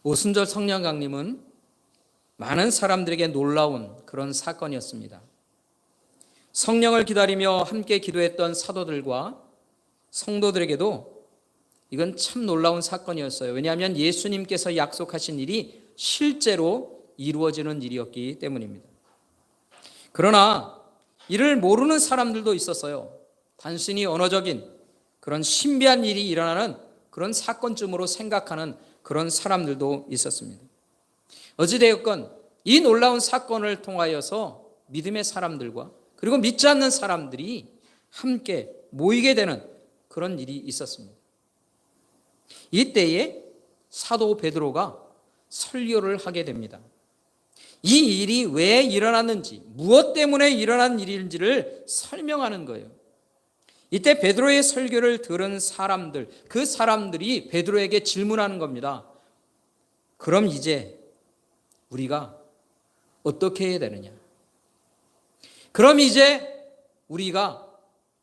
오순절 성령 강림은 많은 사람들에게 놀라운 그런 사건이었습니다. 성령을 기다리며 함께 기도했던 사도들과 성도들에게도 이건 참 놀라운 사건이었어요. 왜냐하면 예수님께서 약속하신 일이 실제로 이루어지는 일이었기 때문입니다. 그러나 이를 모르는 사람들도 있었어요. 단순히 언어적인 그런 신비한 일이 일어나는 그런 사건쯤으로 생각하는 그런 사람들도 있었습니다. 어찌되었건 이 놀라운 사건을 통하여서 믿음의 사람들과 그리고 믿지 않는 사람들이 함께 모이게 되는 그런 일이 있었습니다. 이때에 사도 베드로가 설교를 하게 됩니다. 이 일이 왜 일어났는지, 무엇 때문에 일어난 일인지를 설명하는 거예요. 이때 베드로의 설교를 들은 사람들, 그 사람들이 베드로에게 질문하는 겁니다. 그럼 이제 우리가 어떻게 해야 되느냐? 그럼 이제 우리가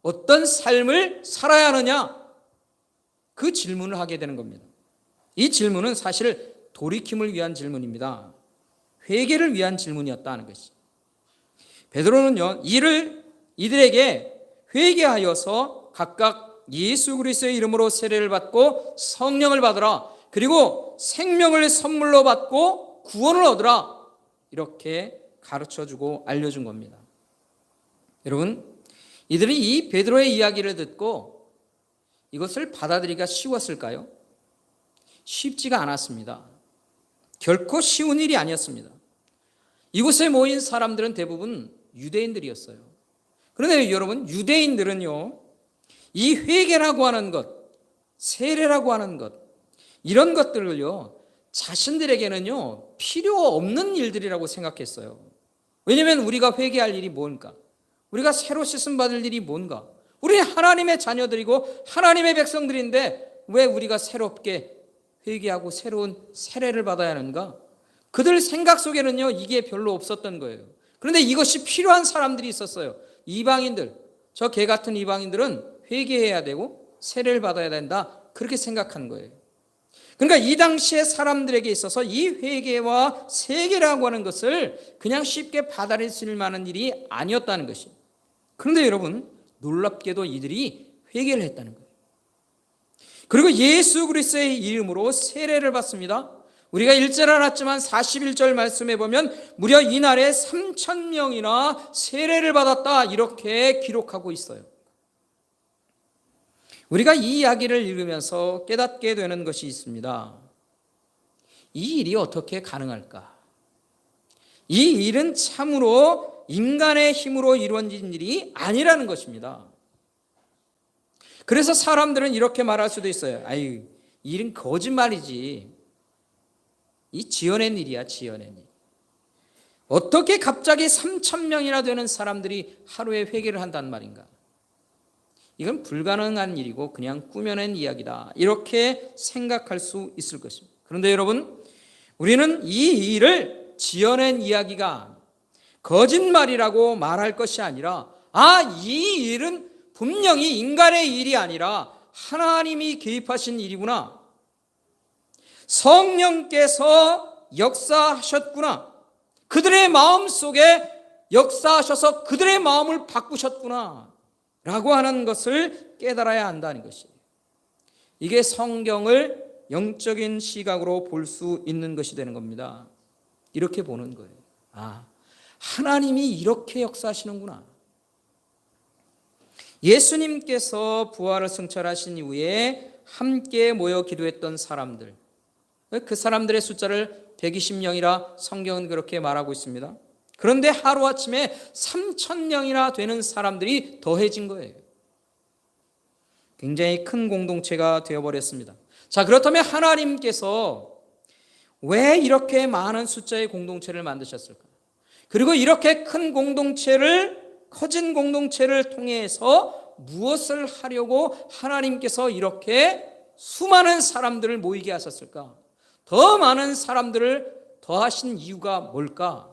어떤 삶을 살아야 하느냐? 그 질문을 하게 되는 겁니다. 이 질문은 사실 돌이킴을 위한 질문입니다. 회개를 위한 질문이었다는 것이. 베드로는요, 이들에게 회개하여서 각각 예수 그리스도의 이름으로 세례를 받고 성령을 받으라. 그리고 생명을 선물로 받고 구원을 얻으라. 이렇게 가르쳐주고 알려준 겁니다. 여러분, 이들이 이 베드로의 이야기를 듣고 이것을 받아들이기가 쉬웠을까요? 쉽지가 않았습니다. 결코 쉬운 일이 아니었습니다. 이곳에 모인 사람들은 대부분 유대인들이었어요. 그런데 여러분, 유대인들은요, 이 회개라고 하는 것, 세례라고 하는 것, 이런 것들을요, 자신들에게는요, 필요 없는 일들이라고 생각했어요. 왜냐하면 우리가 회개할 일이 뭔가? 우리가 새로 씻음 받을 일이 뭔가? 우리는 하나님의 자녀들이고 하나님의 백성들인데 왜 우리가 새롭게 회개하고 새로운 세례를 받아야 하는가? 그들 생각 속에는요, 이게 별로 없었던 거예요. 그런데 이것이 필요한 사람들이 있었어요. 이방인들, 저 개 같은 이방인들은 회개해야 되고 세례를 받아야 된다, 그렇게 생각한 거예요. 그러니까 이 당시의 사람들에게 있어서 이 회개와 세례라고 하는 것을 그냥 쉽게 받아들일 만한 일이 아니었다는 것이에요. 그런데 여러분, 놀랍게도 이들이 회개를 했다는 거예요. 그리고 예수 그리스도의 이름으로 세례를 받습니다. 우리가 1절 알았지만 41절 말씀에 보면 무려 이날에 3,000명이나 세례를 받았다, 이렇게 기록하고 있어요. 우리가 이 이야기를 읽으면서 깨닫게 되는 것이 있습니다. 이 일이 어떻게 가능할까? 이 일은 참으로 인간의 힘으로 이루어진 일이 아니라는 것입니다. 그래서 사람들은 이렇게 말할 수도 있어요. 아유, 이 일은 거짓말이지. 이 지어낸 일이야, 지어낸 일. 어떻게 갑자기 3,000명이나 되는 사람들이 하루에 회개를 한단 말인가? 이건 불가능한 일이고 그냥 꾸며낸 이야기다, 이렇게 생각할 수 있을 것입니다. 그런데 여러분, 우리는 이 일을 지어낸 이야기가 거짓말이라고 말할 것이 아니라, 이 일은 분명히 인간의 일이 아니라 하나님이 개입하신 일이구나, 성령께서 역사하셨구나, 그들의 마음 속에 역사하셔서 그들의 마음을 바꾸셨구나 라고 하는 것을 깨달아야 한다는 것이에요. 이게 성경을 영적인 시각으로 볼 수 있는 것이 되는 겁니다. 이렇게 보는 거예요. 하나님이 이렇게 역사하시는구나. 예수님께서 부활을 승천하신 이후에 함께 모여 기도했던 사람들, 그 사람들의 숫자를 120명이라 성경은 그렇게 말하고 있습니다. 그런데 하루아침에 3,000명이나 되는 사람들이 더해진 거예요. 굉장히 큰 공동체가 되어버렸습니다. 자, 그렇다면 하나님께서 왜 이렇게 많은 숫자의 공동체를 만드셨을까? 그리고 이렇게 큰 공동체를, 커진 공동체를 통해서 무엇을 하려고 하나님께서 이렇게 수많은 사람들을 모이게 하셨을까? 더 많은 사람들을 더하신 이유가 뭘까?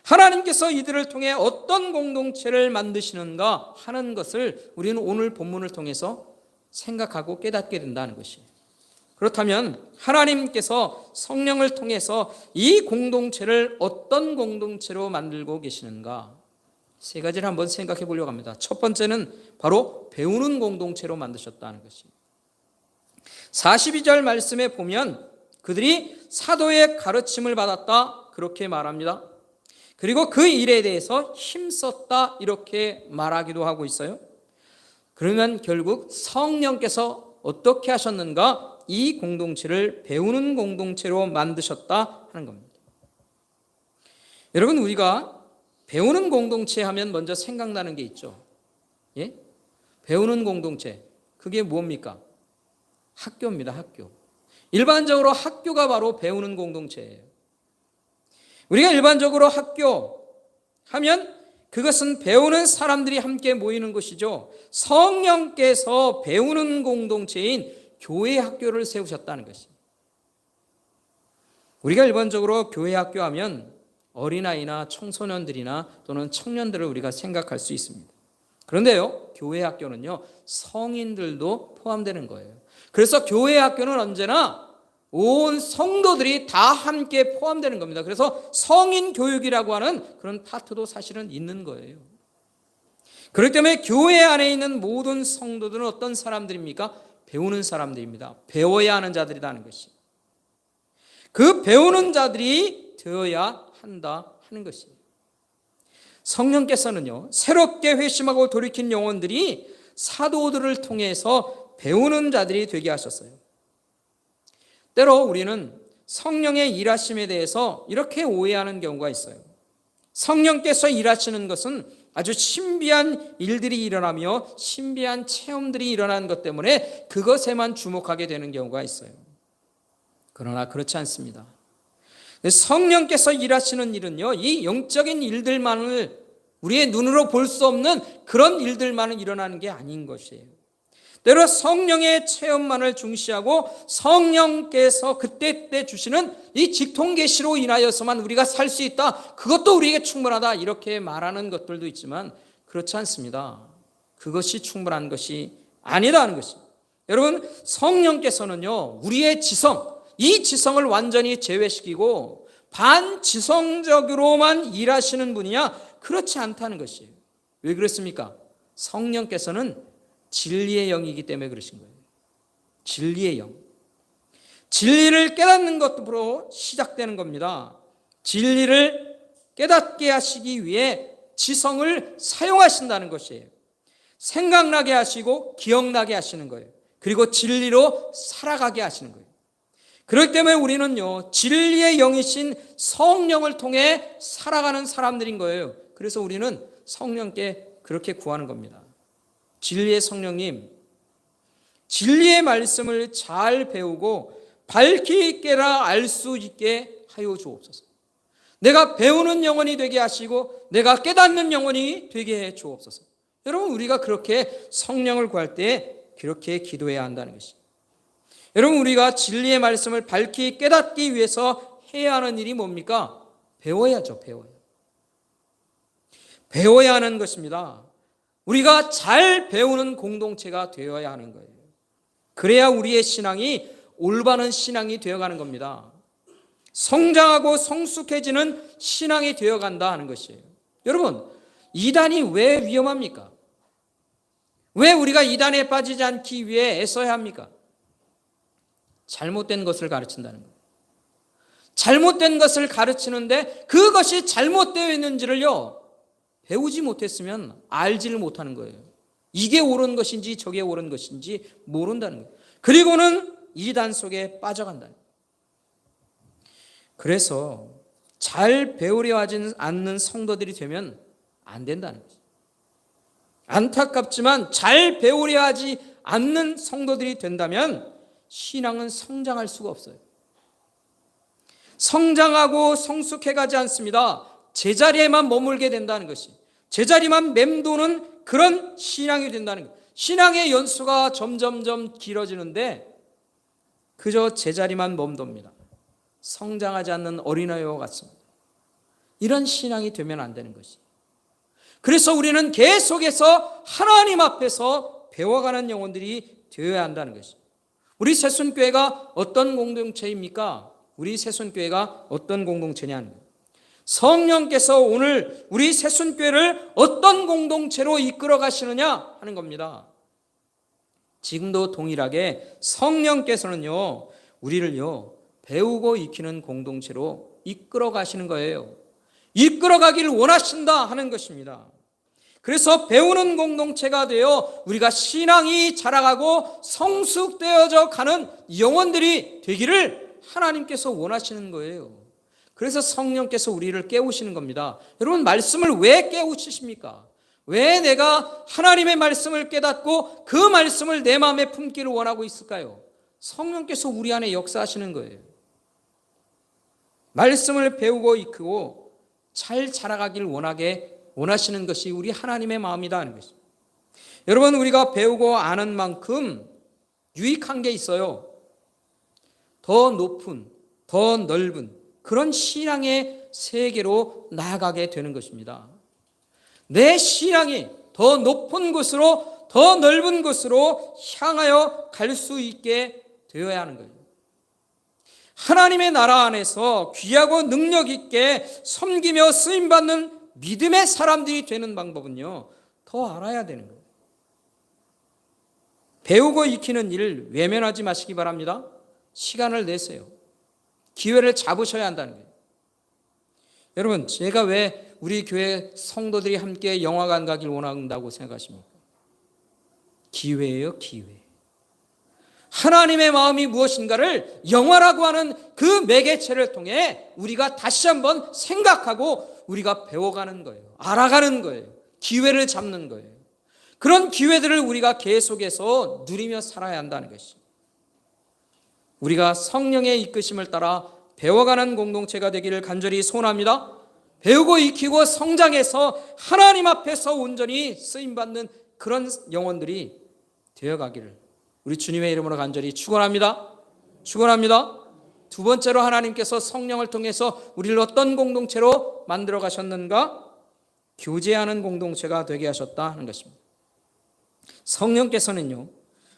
하나님께서 이들을 통해 어떤 공동체를 만드시는가 하는 것을 우리는 오늘 본문을 통해서 생각하고 깨닫게 된다는 것이에요. 그렇다면 하나님께서 성령을 통해서 이 공동체를 어떤 공동체로 만들고 계시는가? 세 가지를 한번 생각해 보려고 합니다. 첫 번째는 바로 배우는 공동체로 만드셨다는 것입니다. 42절 말씀에 보면 그들이 사도의 가르침을 받았다 그렇게 말합니다. 그리고 그 일에 대해서 힘썼다 이렇게 말하기도 하고 있어요. 그러면 결국 성령께서 어떻게 하셨는가? 이 공동체를 배우는 공동체로 만드셨다 하는 겁니다. 여러분, 우리가 배우는 공동체 하면 먼저 생각나는 게 있죠. 예? 배우는 공동체, 그게 뭡니까? 학교입니다. 학교. 일반적으로 학교가 바로 배우는 공동체예요. 우리가 일반적으로 학교 하면 그것은 배우는 사람들이 함께 모이는 곳이죠. 성령께서 배우는 공동체인 교회 학교를 세우셨다는 것입니다. 우리가 일반적으로 교회 학교 하면 어린아이나 청소년들이나 또는 청년들을 우리가 생각할 수 있습니다. 그런데요, 교회 학교는요, 성인들도 포함되는 거예요. 그래서 교회 학교는 언제나 온 성도들이 다 함께 포함되는 겁니다. 그래서 성인 교육이라고 하는 그런 파트도 사실은 있는 거예요. 그렇기 때문에 교회 안에 있는 모든 성도들은 어떤 사람들입니까? 배우는 사람들입니다. 배워야 하는 자들이라는 것이. 그 배우는 자들이 되어야 한다 하는 것이에요. 성령께서는요, 새롭게 회심하고 돌이킨 영혼들이 사도들을 통해서 배우는 자들이 되게 하셨어요. 때로 우리는 성령의 일하심에 대해서 이렇게 오해하는 경우가 있어요. 성령께서 일하시는 것은 아주 신비한 일들이 일어나며 신비한 체험들이 일어나는 것 때문에 그것에만 주목하게 되는 경우가 있어요. 그러나 그렇지 않습니다. 성령께서 일하시는 일은요, 이 영적인 일들만을 우리의 눈으로 볼 수 없는 그런 일들만은 일어나는 게 아닌 것이에요. 때로 성령의 체험만을 중시하고 성령께서 그때 주시는 이 직통계시로 인하여서만 우리가 살 수 있다, 그것도 우리에게 충분하다 이렇게 말하는 것들도 있지만 그렇지 않습니다. 그것이 충분한 것이 아니라는 것입니다. 여러분, 성령께서는요, 우리의 지성, 이 지성을 완전히 제외시키고 반지성적으로만 일하시는 분이냐? 그렇지 않다는 것이에요. 왜 그렇습니까? 성령께서는 진리의 영이기 때문에 그러신 거예요. 진리의 영. 진리를 깨닫는 것으로 시작되는 겁니다. 진리를 깨닫게 하시기 위해 지성을 사용하신다는 것이에요. 생각나게 하시고 기억나게 하시는 거예요. 그리고 진리로 살아가게 하시는 거예요. 그렇기 때문에 우리는요, 진리의 영이신 성령을 통해 살아가는 사람들인 거예요. 그래서 우리는 성령께 그렇게 구하는 겁니다. 진리의 성령님, 진리의 말씀을 잘 배우고 밝히 깨라 알 수 있게 하여 주옵소서. 내가 배우는 영혼이 되게 하시고 내가 깨닫는 영혼이 되게 해 주옵소서. 여러분, 우리가 그렇게 성령을 구할 때 그렇게 기도해야 한다는 것입니다. 여러분, 우리가 진리의 말씀을 밝히 깨닫기 위해서 해야 하는 일이 뭡니까? 배워야죠. 배워야 하는 것입니다. 우리가 잘 배우는 공동체가 되어야 하는 거예요. 그래야 우리의 신앙이 올바른 신앙이 되어가는 겁니다. 성장하고 성숙해지는 신앙이 되어간다 하는 것이에요. 여러분, 이단이 왜 위험합니까? 왜 우리가 이단에 빠지지 않기 위해 애써야 합니까? 잘못된 것을 가르친다는 거예요. 잘못된 것을 가르치는데 그것이 잘못되어 있는지를요, 배우지 못했으면 알지를 못하는 거예요. 이게 옳은 것인지 저게 옳은 것인지 모른다는 거예요. 그리고는 이단 속에 빠져간다는 거예요. 그래서 잘 배우려 하지 않는 성도들이 되면 안 된다는 거예요. 안타깝지만 잘 배우려 하지 않는 성도들이 된다면 신앙은 성장할 수가 없어요. 성장하고 성숙해가지 않습니다. 제자리에만 머물게 된다는 것이, 제자리만 맴도는 그런 신앙이 된다는 것. 신앙의 연수가 점점점 길어지는데 그저 제자리만 멈돕니다. 성장하지 않는 어린아이와 같습니다. 이런 신앙이 되면 안 되는 것이. 그래서 우리는 계속해서 하나님 앞에서 배워가는 영혼들이 되어야 한다는 것이. 우리 새순교회가 어떤 공동체입니까? 우리 새순교회가 어떤 공동체냐는 거예요. 성령께서 오늘 우리 새순교회를 어떤 공동체로 이끌어 가시느냐 하는 겁니다. 지금도 동일하게 성령께서는요, 우리를요, 배우고 익히는 공동체로 이끌어 가시는 거예요. 이끌어 가기를 원하신다 하는 것입니다. 그래서 배우는 공동체가 되어 우리가 신앙이 자라가고 성숙되어져 가는 영혼들이 되기를 하나님께서 원하시는 거예요. 그래서 성령께서 우리를 깨우시는 겁니다. 여러분, 말씀을 왜 깨우치십니까? 왜 내가 하나님의 말씀을 깨닫고 그 말씀을 내 마음에 품기를 원하고 있을까요? 성령께서 우리 안에 역사하시는 거예요. 말씀을 배우고 익히고 잘 자라가길 원하시는 것이 우리 하나님의 마음이다 하는 것입니다. 여러분, 우리가 배우고 아는 만큼 유익한 게 있어요. 더 높은, 더 넓은 그런 신앙의 세계로 나아가게 되는 것입니다. 내 신앙이 더 높은 곳으로, 더 넓은 곳으로 향하여 갈 수 있게 되어야 하는 거예요. 하나님의 나라 안에서 귀하고 능력 있게 섬기며 쓰임받는 믿음의 사람들이 되는 방법은요, 더 알아야 되는 거예요. 배우고 익히는 일을 외면하지 마시기 바랍니다. 시간을 내세요. 기회를 잡으셔야 한다는 거예요. 여러분, 제가 왜 우리 교회 성도들이 함께 영화관 가길 원한다고 생각하십니까? 기회예요, 기회. 하나님의 마음이 무엇인가를 영화라고 하는 그 매개체를 통해 우리가 다시 한번 생각하고 우리가 배워가는 거예요. 알아가는 거예요. 기회를 잡는 거예요. 그런 기회들을 우리가 계속해서 누리며 살아야 한다는 것이죠. 우리가 성령의 이끄심을 따라 배워가는 공동체가 되기를 간절히 소원합니다. 배우고 익히고 성장해서 하나님 앞에서 온전히 쓰임받는 그런 영혼들이 되어가기를 우리 주님의 이름으로 간절히 축원합니다. 축원합니다. 두 번째로 하나님께서 성령을 통해서 우리를 어떤 공동체로 만들어 가셨는가? 교제하는 공동체가 되게 하셨다 하는 것입니다. 성령께서는요,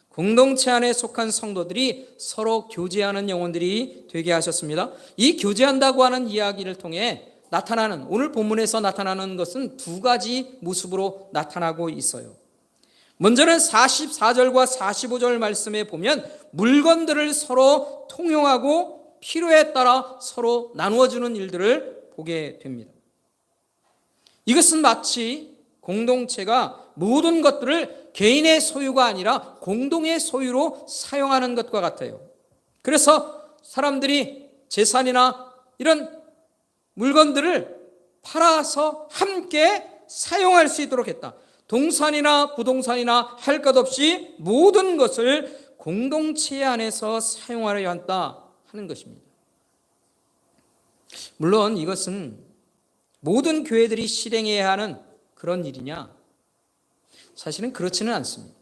공동체 안에 속한 성도들이 서로 교제하는 영혼들이 되게 하셨습니다. 이 교제한다고 하는 이야기를 통해 나타나는, 오늘 본문에서 나타나는 것은 두 가지 모습으로 나타나고 있어요. 먼저는 44절과 45절 말씀에 보면 물건들을 서로 통용하고 필요에 따라 서로 나누어주는 일들을 보게 됩니다. 이것은 마치 공동체가 모든 것들을 개인의 소유가 아니라 공동의 소유로 사용하는 것과 같아요. 그래서 사람들이 재산이나 이런 물건들을 팔아서 함께 사용할 수 있도록 했다. 동산이나 부동산이나 할 것 없이 모든 것을 공동체 안에서 사용하려 한다 하는 것입니다. 물론 이것은 모든 교회들이 실행해야 하는 그런 일이냐? 사실은 그렇지는 않습니다.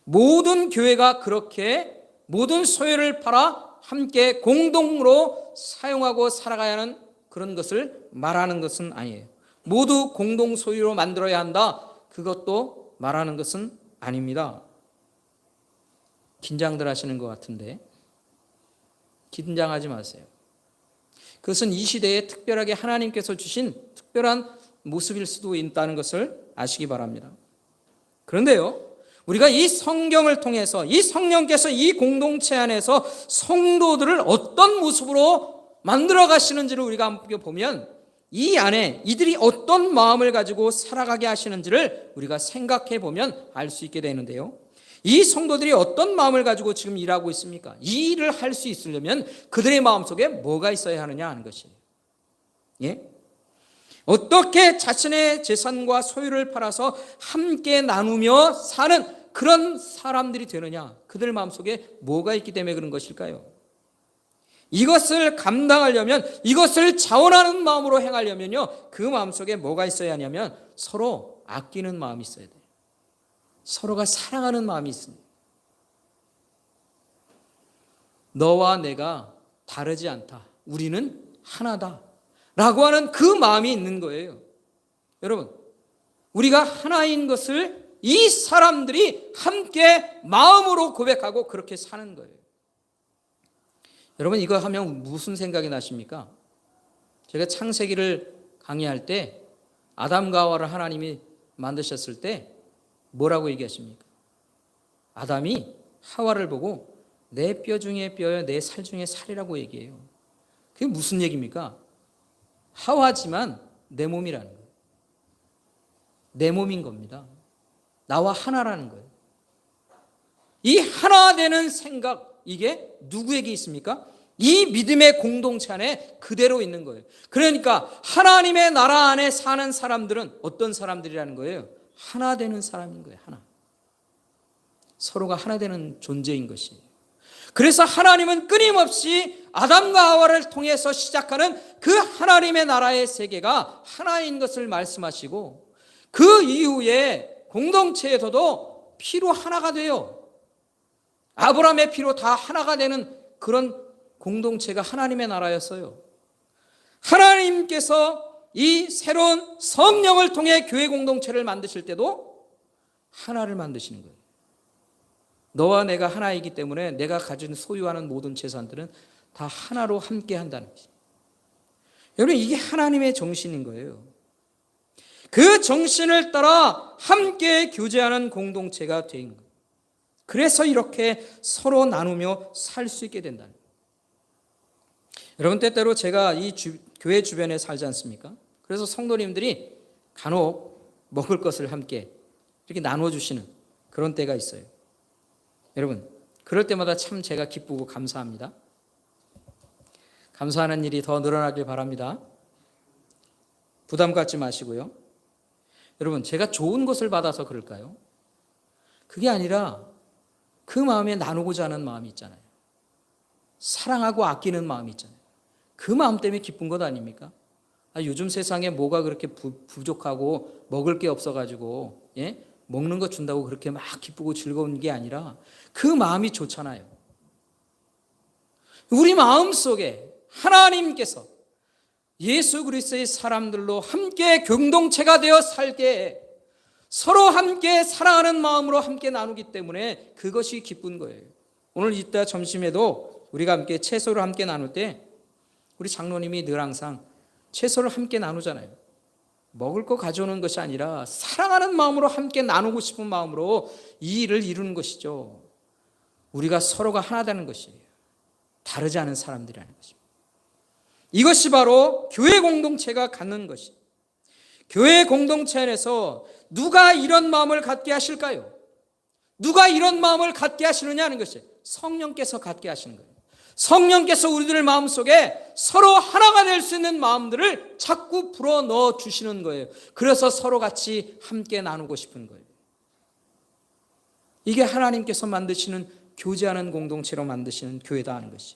모든 교회가 그렇게 모든 소유를 팔아 함께 공동으로 사용하고 살아가야 하는 그런 것을 말하는 것은 아니에요. 모두 공동 소유로 만들어야 한다. 그것도 말하는 것은 아닙니다. 긴장들 하시는 것 같은데 긴장하지 마세요. 그것은 이 시대에 특별하게 하나님께서 주신 특별한 모습일 수도 있다는 것을 아시기 바랍니다. 그런데요, 우리가 이 성경을 통해서 이 성령께서 이 공동체 안에서 성도들을 어떤 모습으로 만들어 가시는지를 우리가 함께 보면 이 안에 이들이 어떤 마음을 가지고 살아가게 하시는지를 우리가 생각해 보면 알 수 있게 되는데요. 이 성도들이 어떤 마음을 가지고 지금 일하고 있습니까? 이 일을 할 수 있으려면 그들의 마음속에 뭐가 있어야 하느냐 하는 것이에요. 예? 어떻게 자신의 재산과 소유를 팔아서 함께 나누며 사는 그런 사람들이 되느냐? 그들 마음속에 뭐가 있기 때문에 그런 것일까요? 이것을 감당하려면, 이것을 자원하는 마음으로 행하려면요, 그 마음속에 뭐가 있어야 하냐면 서로 아끼는 마음이 있어야 돼요. 서로가 사랑하는 마음이 있습니다. 너와 내가 다르지 않다. 우리는 하나다. 라고 하는 그 마음이 있는 거예요. 여러분, 우리가 하나인 것을 이 사람들이 함께 마음으로 고백하고 그렇게 사는 거예요. 여러분, 이거 하면 무슨 생각이 나십니까? 제가 창세기를 강의할 때 아담과 하와를 하나님이 만드셨을 때 뭐라고 얘기하십니까? 아담이 하와를 보고 내 뼈 중에 뼈여 내 살 중에 살이라고 얘기해요. 그게 무슨 얘기입니까? 하와지만 내 몸이라는 거예요. 내 몸인 겁니다. 나와 하나라는 거예요. 이 하나 되는 생각, 이게 누구에게 있습니까? 이 믿음의 공동체 안에 그대로 있는 거예요. 그러니까 하나님의 나라 안에 사는 사람들은 어떤 사람들이라는 거예요? 하나 되는 사람인 거예요. 하나. 서로가 하나 되는 존재인 것이에요. 그래서 하나님은 끊임없이 아담과 하와를 통해서 시작하는 그 하나님의 나라의 세계가 하나인 것을 말씀하시고, 그 이후에 공동체에서도 피로 하나가 돼요. 아브라함의 피로 다 하나가 되는 그런 공동체가 하나님의 나라였어요. 하나님께서 이 새로운 성령을 통해 교회 공동체를 만드실 때도 하나를 만드시는 거예요. 너와 내가 하나이기 때문에 내가 가진 소유하는 모든 재산들은 다 하나로 함께 한다는 것이죠. 여러분, 이게 하나님의 정신인 거예요. 그 정신을 따라 함께 교제하는 공동체가 된 거예요. 그래서 이렇게 서로 나누며 살 수 있게 된다는 거예요. 여러분, 때때로 제가 이 교회 주변에 살지 않습니까? 그래서 성도님들이 간혹 먹을 것을 함께 이렇게 나눠주시는 그런 때가 있어요. 여러분, 그럴 때마다 참 제가 기쁘고 감사합니다. 감사하는 일이 더 늘어나길 바랍니다. 부담 갖지 마시고요. 여러분, 제가 좋은 것을 받아서 그럴까요? 그게 아니라 그 마음에 나누고자 하는 마음이 있잖아요. 사랑하고 아끼는 마음이 있잖아요. 그 마음 때문에 기쁜 것 아닙니까? 요즘 세상에 뭐가 그렇게 부족하고 먹을 게 없어가지고 먹는 거 준다고 그렇게 막 기쁘고 즐거운 게 아니라 그 마음이 좋잖아요. 우리 마음속에 하나님께서 예수 그리스도의 사람들로 함께 공동체가 되어 살게 서로 함께 사랑하는 마음으로 함께 나누기 때문에 그것이 기쁜 거예요. 오늘 이따 점심에도 우리가 함께 채소를 함께 나눌 때 우리 장로님이 늘 항상 채소를 함께 나누잖아요. 먹을 거 가져오는 것이 아니라 사랑하는 마음으로 함께 나누고 싶은 마음으로 이 일을 이루는 것이죠. 우리가 서로가 하나 되는 것이에요. 다르지 않은 사람들이라는 것입니다. 이것이 바로 교회 공동체가 갖는 것이에요. 교회 공동체 안에서 누가 이런 마음을 갖게 하실까요? 누가 이런 마음을 갖게 하시느냐는 것이 성령께서 갖게 하시는 거예요. 성령께서 우리들 마음속에 서로 하나가 될 수 있는 마음들을 자꾸 불어넣어 주시는 거예요. 그래서 서로 같이 함께 나누고 싶은 거예요. 이게 하나님께서 만드시는 교제하는 공동체로 만드시는 교회다 하는 것이.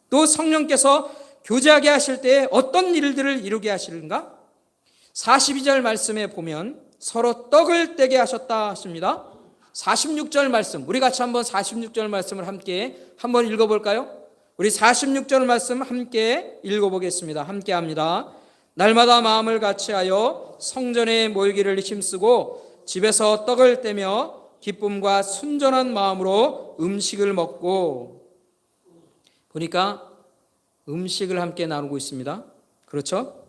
또 성령께서 교제하게 하실 때 어떤 일들을 이루게 하시는가? 42절 말씀에 보면 서로 떡을 떼게 하셨다 하십니다. 46절 말씀, 우리 같이 한번 46절 말씀을 함께 한번 읽어볼까요? 우리 46절 말씀 함께 읽어보겠습니다. 함께 합니다. 날마다 마음을 같이하여 성전에 모이기를 힘쓰고 집에서 떡을 떼며 기쁨과 순전한 마음으로 음식을 먹고. 보니까 음식을 함께 나누고 있습니다. 그렇죠?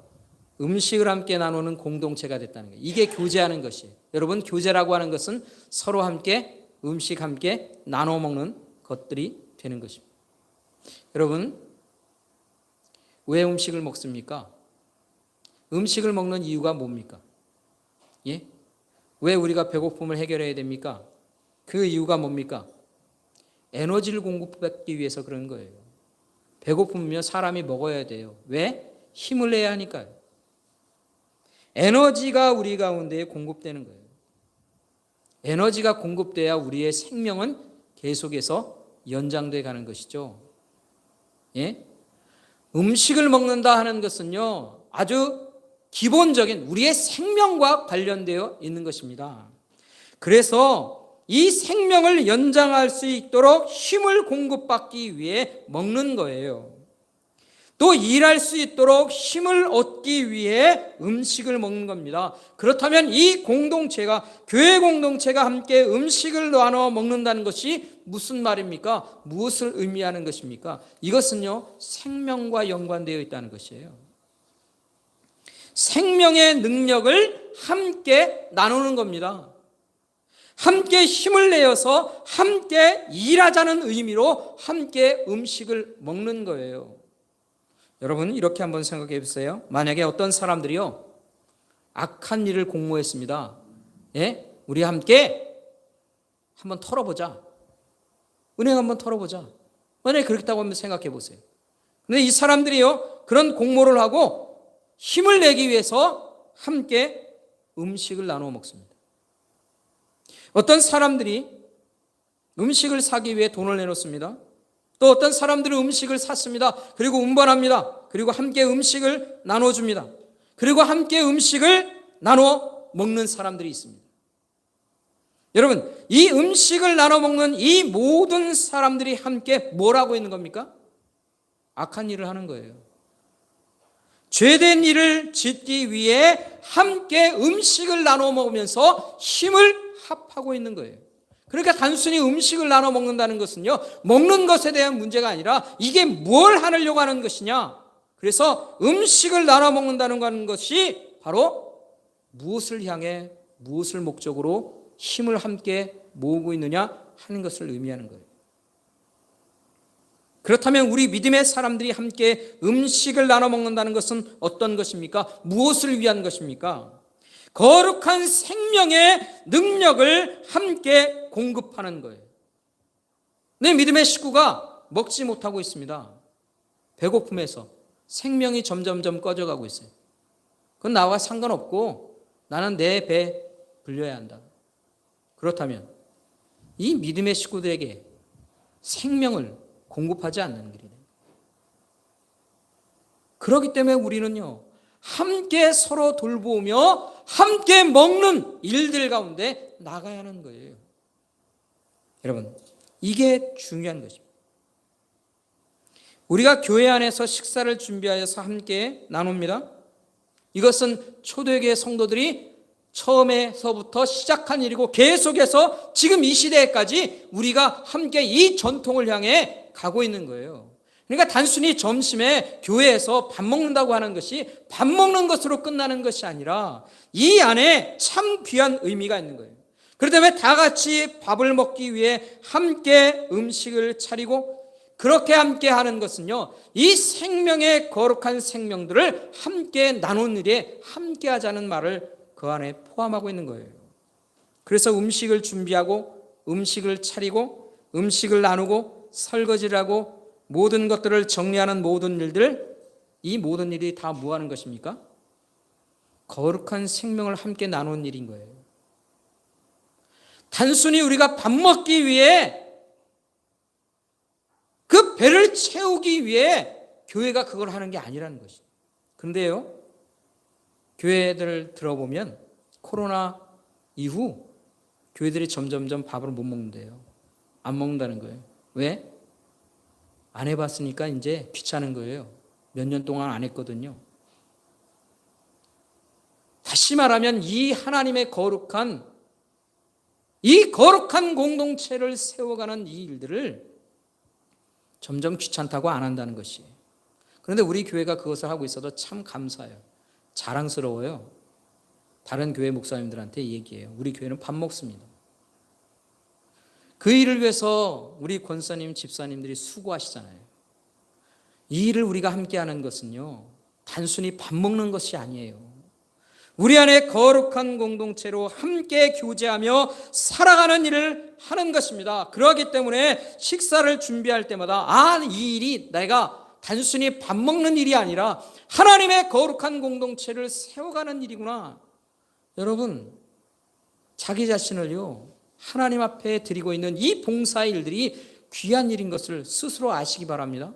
음식을 함께 나누는 공동체가 됐다는 거예요. 이게 교제하는 것이에요. 여러분, 교제라고 하는 것은 서로 함께 음식 함께 나눠 먹는 것들이 되는 것입니다. 여러분, 왜 음식을 먹습니까? 음식을 먹는 이유가 뭡니까? 예? 왜 우리가 배고픔을 해결해야 됩니까? 그 이유가 뭡니까? 에너지를 공급받기 위해서 그런 거예요. 배고프면 사람이 먹어야 돼요. 왜? 힘을 내야 하니까요. 에너지가 우리 가운데 공급되는 거예요. 에너지가 공급돼야 우리의 생명은 계속해서 연장돼 가는 것이죠. 예? 음식을 먹는다 하는 것은요, 아주 기본적인 우리의 생명과 관련되어 있는 것입니다. 그래서 이 생명을 연장할 수 있도록 힘을 공급받기 위해 먹는 거예요. 또 일할 수 있도록 힘을 얻기 위해 음식을 먹는 겁니다. 그렇다면 이 공동체가, 교회 공동체가 함께 음식을 나눠 먹는다는 것이 무슨 말입니까? 무엇을 의미하는 것입니까? 이것은요, 생명과 연관되어 있다는 것이에요. 생명의 능력을 함께 나누는 겁니다. 함께 힘을 내어서 함께 일하자는 의미로 함께 음식을 먹는 거예요. 여러분, 이렇게 한번 생각해 보세요. 만약에 어떤 사람들이요, 악한 일을 공모했습니다. 예? 우리 함께 한번 털어보자. 은행 한번 털어보자. 만약에 그렇다고 한번 생각해 보세요. 근데 이 사람들이요, 그런 공모를 하고 힘을 내기 위해서 함께 음식을 나누어 먹습니다. 어떤 사람들이 음식을 사기 위해 돈을 내놓습니다. 또 어떤 사람들은 음식을 샀습니다. 그리고 운반합니다. 그리고 함께 음식을 나눠줍니다. 그리고 함께 음식을 나눠 먹는 사람들이 있습니다. 여러분, 이 음식을 나눠 먹는 이 모든 사람들이 함께 뭘 하고 있는 겁니까? 악한 일을 하는 거예요. 죄된 일을 짓기 위해 함께 음식을 나눠 먹으면서 힘을 합하고 있는 거예요. 그러니까 단순히 음식을 나눠 먹는다는 것은요, 먹는 것에 대한 문제가 아니라 이게 뭘 하려고 하는 것이냐. 그래서 음식을 나눠 먹는다는 것이 바로 무엇을 향해, 무엇을 목적으로 힘을 함께 모으고 있느냐 하는 것을 의미하는 거예요. 그렇다면 우리 믿음의 사람들이 함께 음식을 나눠 먹는다는 것은 어떤 것입니까? 무엇을 위한 것입니까? 거룩한 생명의 능력을 함께 공급하는 거예요. 내 믿음의 식구가 먹지 못하고 있습니다. 배고픔에서 생명이 점점점 꺼져가고 있어요. 그건 나와 상관없고 나는 내 배 불려야 한다. 그렇다면 이 믿음의 식구들에게 생명을 공급하지 않는 길이네. 그렇기 때문에 우리는요, 함께 서로 돌보며 함께 먹는 일들 가운데 나가야 하는 거예요. 여러분, 이게 중요한 것입니다. 우리가 교회 안에서 식사를 준비하여서 함께 나눕니다. 이것은 초대교회 성도들이 처음에서부터 시작한 일이고 계속해서 지금 이 시대까지 우리가 함께 이 전통을 향해 가고 있는 거예요. 그러니까 단순히 점심에 교회에서 밥 먹는다고 하는 것이 밥 먹는 것으로 끝나는 것이 아니라 이 안에 참 귀한 의미가 있는 거예요. 그렇기 때문에 다 같이 밥을 먹기 위해 함께 음식을 차리고 그렇게 함께 하는 것은요, 이 생명의 거룩한 생명들을 함께 나눈 일에 함께 하자는 말을 그 안에 포함하고 있는 거예요. 그래서 음식을 준비하고 음식을 차리고 음식을 나누고 설거지를 하고 모든 것들을 정리하는 모든 일들, 이 모든 일이 다 뭐 하는 것입니까? 거룩한 생명을 함께 나누는 일인 거예요. 단순히 우리가 밥 먹기 위해 그 배를 채우기 위해 교회가 그걸 하는 게 아니라는 것이죠. 그런데요, 교회들을 들어보면 코로나 이후 교회들이 점점점 밥을 못 먹는데요. 안 먹는다는 거예요. 왜? 안 해봤으니까 이제 귀찮은 거예요. 몇 년 동안 안 했거든요. 다시 말하면 이 하나님의 이 거룩한 공동체를 세워가는 이 일들을 점점 귀찮다고 안 한다는 것이에요. 그런데 우리 교회가 그것을 하고 있어도 참 감사해요. 자랑스러워요. 다른 교회 목사님들한테 얘기해요. 우리 교회는 밥 먹습니다. 그 일을 위해서 우리 권사님, 집사님들이 수고하시잖아요. 이 일을 우리가 함께 하는 것은요, 단순히 밥 먹는 것이 아니에요. 우리 안에 거룩한 공동체로 함께 교제하며 살아가는 일을 하는 것입니다. 그러기 때문에 식사를 준비할 때마다 이 일이 내가 단순히 밥 먹는 일이 아니라 하나님의 거룩한 공동체를 세워가는 일이구나. 여러분, 자기 자신을요, 하나님 앞에 드리고 있는 이 봉사의 일들이 귀한 일인 것을 스스로 아시기 바랍니다.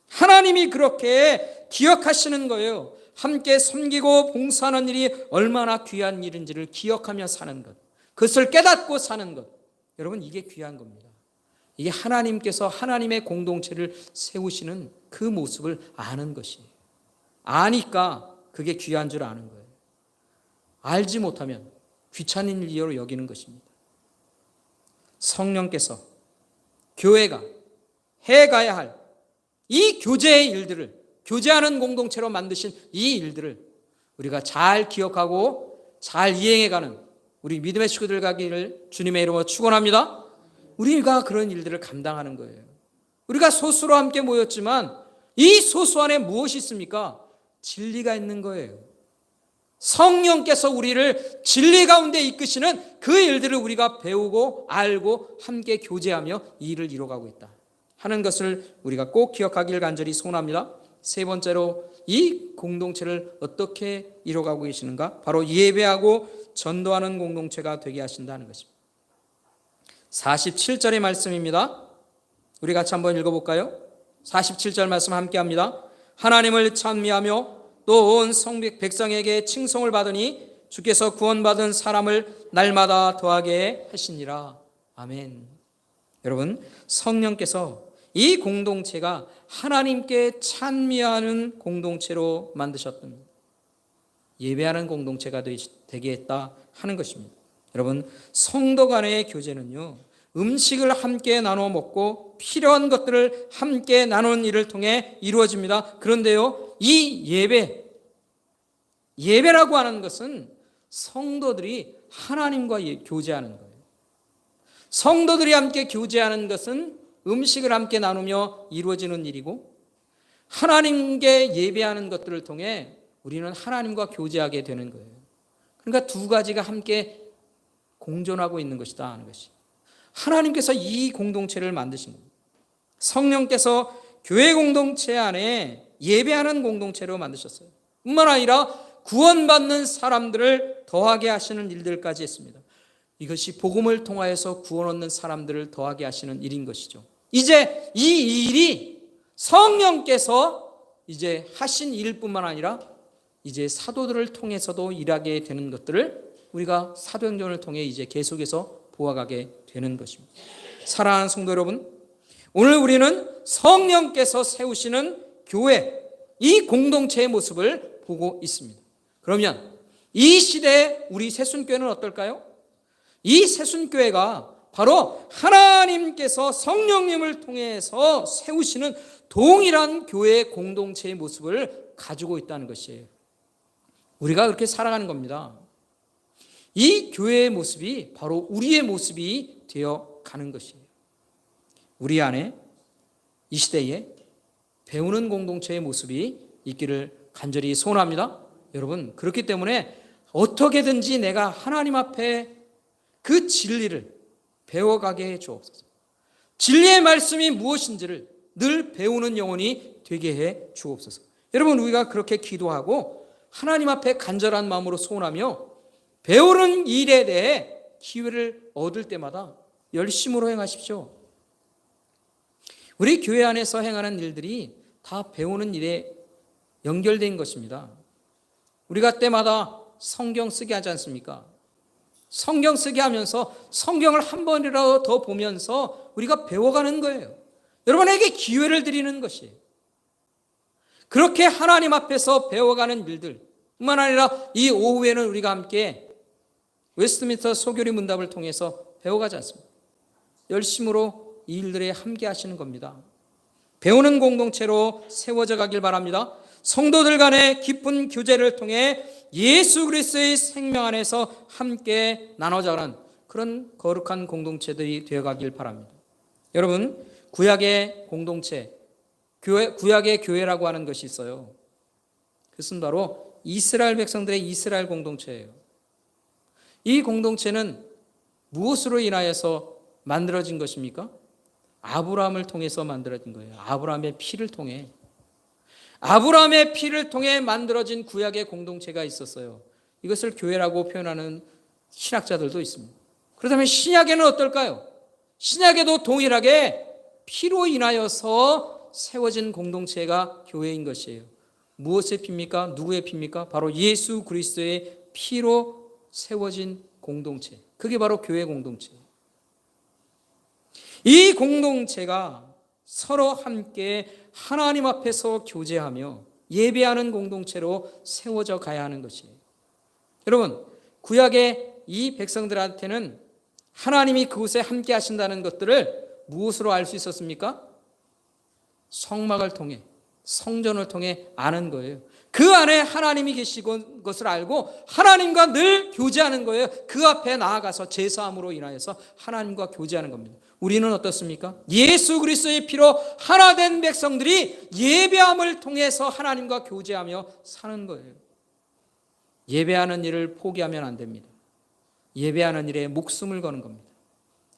하나님이 그렇게 기억하시는 거예요. 함께 섬기고 봉사하는 일이 얼마나 귀한 일인지를 기억하며 사는 것, 그것을 깨닫고 사는 것, 여러분, 이게 귀한 겁니다. 이게 하나님께서 하나님의 공동체를 세우시는 그 모습을 아는 것이에요. 아니까 그게 귀한 줄 아는 거예요. 알지 못하면 귀찮은 일로 여기는 것입니다. 성령께서 교회가 해가야 할 이 교제의 일들을, 교제하는 공동체로 만드신 이 일들을 우리가 잘 기억하고 잘 이행해가는 우리 믿음의 식구들 가기를 주님의 이름으로 축원합니다. 우리가 그런 일들을 감당하는 거예요. 우리가 소수로 함께 모였지만 이 소수 안에 무엇이 있습니까? 진리가 있는 거예요. 성령께서 우리를 진리 가운데 이끄시는 그 일들을 우리가 배우고 알고 함께 교제하며 이 일을 이뤄가고 있다 하는 것을 우리가 꼭 기억하길 간절히 소원합니다. 세 번째로 이 공동체를 어떻게 이뤄가고 계시는가? 바로 예배하고 전도하는 공동체가 되게 하신다는 것입니다. 47절의 말씀입니다. 우리 같이 한번 읽어볼까요? 47절 말씀 함께 합니다. 하나님을 찬미하며 또 온 백성에게 칭송을 받으니 주께서 구원받은 사람을 날마다 더하게 하시니라. 아멘. 여러분, 성령께서 이 공동체가 하나님께 찬미하는 공동체로 만드셨답니다. 예배하는 공동체가 되게 했다 하는 것입니다. 여러분, 성도 간의 교제는요, 음식을 함께 나눠 먹고 필요한 것들을 함께 나누는 일을 통해 이루어집니다. 그런데요, 이 예배라고 하는 것은 성도들이 하나님과 교제하는 거예요. 성도들이 함께 교제하는 것은 음식을 함께 나누며 이루어지는 일이고, 하나님께 예배하는 것들을 통해 우리는 하나님과 교제하게 되는 거예요. 그러니까 두 가지가 함께 공존하고 있는 것이다 하는 것이. 하나님께서 이 공동체를 만드신 겁니다. 성령께서 교회 공동체 안에 예배하는 공동체로 만드셨어요. 뿐만 아니라 구원받는 사람들을 더하게 하시는 일들까지 했습니다. 이것이 복음을 통하여서 구원 얻는 사람들을 더하게 하시는 일인 것이죠. 이제 이 일이 성령께서 이제 하신 일뿐만 아니라 이제 사도들을 통해서도 일하게 되는 것들을 우리가 사도행전을 통해 이제 계속해서 보아가게 되는 것입니다. 사랑하는 성도 여러분, 오늘 우리는 성령께서 세우시는 교회, 이 공동체의 모습을 보고 있습니다. 그러면 이 시대에 우리 새순교회는 어떨까요? 이 새순교회가 바로 하나님께서 성령님을 통해서 세우시는 동일한 교회의 공동체의 모습을 가지고 있다는 것이에요. 우리가 그렇게 살아가는 겁니다. 이 교회의 모습이 바로 우리의 모습이 되어 가는 것이에요. 우리 안에 이 시대에 배우는 공동체의 모습이 있기를 간절히 소원합니다. 여러분, 그렇기 때문에 어떻게든지 내가 하나님 앞에 그 진리를 배워가게 해 주옵소서. 진리의 말씀이 무엇인지를 늘 배우는 영혼이 되게 해 주옵소서. 여러분, 우리가 그렇게 기도하고 하나님 앞에 간절한 마음으로 소원하며 배우는 일에 대해 기회를 얻을 때마다 열심으로 행하십시오. 우리 교회 안에서 행하는 일들이 다 배우는 일에 연결된 것입니다. 우리가 때마다 성경 쓰게 하지 않습니까? 성경 쓰게 하면서 성경을 한 번이라도 더 보면서 우리가 배워가는 거예요. 여러분에게 기회를 드리는 것이에요. 그렇게 하나님 앞에서 배워가는 일들 뿐만 아니라 이 오후에는 우리가 함께 웨스트민스터 소교리 문답을 통해서 배워가지 않습니까? 열심으로 이 일들에 함께 하시는 겁니다. 배우는 공동체로 세워져 가길 바랍니다. 성도들 간의 깊은 교제를 통해 예수 그리스도의 생명 안에서 함께 나눠자는 그런 거룩한 공동체들이 되어가길 바랍니다. 여러분, 구약의 공동체, 구약의 교회라고 하는 것이 있어요. 그것은 바로 이스라엘 백성들의 이스라엘 공동체예요. 이 공동체는 무엇으로 인하여서 만들어진 것입니까? 아브라함을 통해서 만들어진 거예요. 아브라함의 피를 통해. 아브라함의 피를 통해 만들어진 구약의 공동체가 있었어요. 이것을 교회라고 표현하는 신학자들도 있습니다. 그렇다면 신약에는 어떨까요? 신약에도 동일하게 피로 인하여서 세워진 공동체가 교회인 것이에요. 무엇의 피입니까? 누구의 피입니까? 바로 예수 그리스도의 피로 세워진 공동체. 그게 바로 교회 공동체예요. 이 공동체가 서로 함께 하나님 앞에서 교제하며 예배하는 공동체로 세워져 가야 하는 것이에요. 여러분, 구약의 이 백성들한테는 하나님이 그곳에 함께 하신다는 것들을 무엇으로 알 수 있었습니까? 성막을 통해, 성전을 통해 아는 거예요. 그 안에 하나님이 계시고 것을 알고 하나님과 늘 교제하는 거예요. 그 앞에 나아가서 제사함으로 인하여서 하나님과 교제하는 겁니다. 우리는 어떻습니까? 예수 그리스도의 피로 하나 된 백성들이 예배함을 통해서 하나님과 교제하며 사는 거예요. 예배하는 일을 포기하면 안 됩니다. 예배하는 일에 목숨을 거는 겁니다.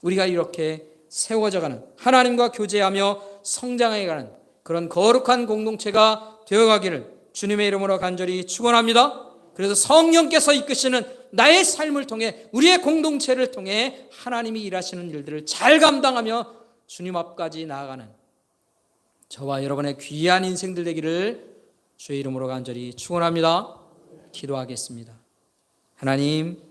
우리가 이렇게 세워져가는, 하나님과 교제하며 성장해가는 그런 거룩한 공동체가 되어가기를 주님의 이름으로 간절히 축원합니다. 그래서 성령께서 이끄시는 나의 삶을 통해, 우리의 공동체를 통해 하나님이 일하시는 일들을 잘 감당하며 주님 앞까지 나아가는 저와 여러분의 귀한 인생들 되기를 주의 이름으로 간절히 축원합니다. 기도하겠습니다. 하나님,